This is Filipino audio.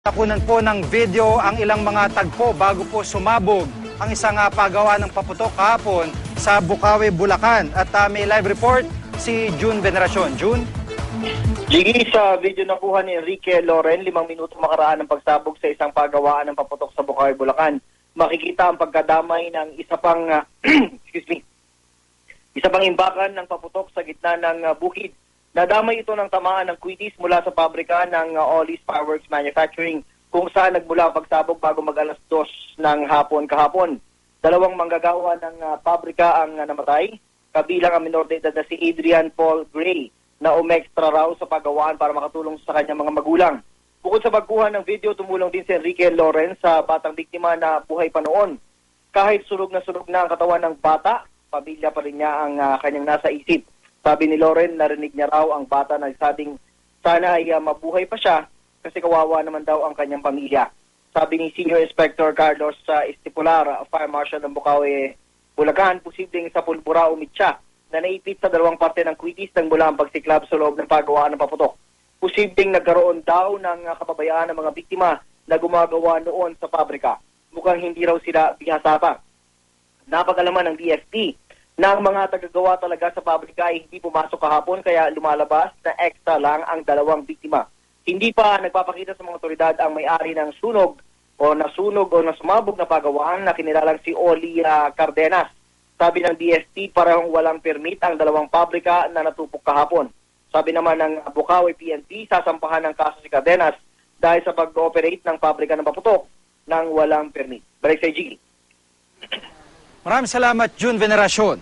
Nakunan po ng video ang ilang mga tagpo bago po sumabog ang isang pagawa ng paputok kahapon sa Bukawi, Bulacan. At may live report si June Veneracion. June? Ligi, sa video na kuha ni Enrique Loren, 5 minuto makaraan ng pagsabog sa isang pagawaan ng paputok sa Bukawi, Bulacan. Makikita ang pagkadamay ng isa pang imbakan ng paputok sa gitna ng bukid. Nadamay ito ng tamaan ng kwitis mula sa pabrika ng Ollie's Fireworks Manufacturing kung saan nagmula ang pagsabog bago mag-alas 2 ng hapon kahapon. 2 manggagawa ng pabrika ang namatay, kabilang ang minor de edad na si Adrian Paul Gray na umextra raw sa pagawaan para makatulong sa kanyang mga magulang. Bukod sa pagkuha ng video, tumulong din si Enrique Loren sa batang biktima na buhay pa noon. Kahit sunog na ang katawan ng bata, pamilya pa rin niya ang kanyang nasa isip. Sabi ni Loren, narinig niya raw ang bata na sabing sana ay mabuhay pa siya kasi kawawa naman daw ang kanyang pamilya. Sabi ni Senior Inspector Carlos Estipular, Fire Marshal ng Bukawi, Bulacan, posibleng sa pulbura o mitsa na naipit sa 2 parte ng kwitis nang mula ang pagsiklab sa loob ng pagawaan ng paputok. Posibleng nagkaroon daw ng kapabayaan ng mga biktima na gumagawa noon sa pabrika. Mukhang hindi raw sila bihasa pa. Napag-alaman ng DFP na ang mga tagagawa talaga sa pabrika ay hindi pumasok kahapon kaya lumalabas na extra lang ang 2 biktima. Hindi pa nagpapakita sa mga otoridad ang may-ari ng sunog o nasunog o nasumabog na pagawaan na kinilalang si Oli Cardenas. Sabi ng DFP, parehong walang permit ang 2 pabrika na natupok kahapon. Sabi naman ng Bukawi PNP, sasampahan ng kaso si Cardenas dahil sa pag-ooperate ng pabrika ng paputok ng walang permit. Balik sa Gigi. Maraming salamat, June Veneracion.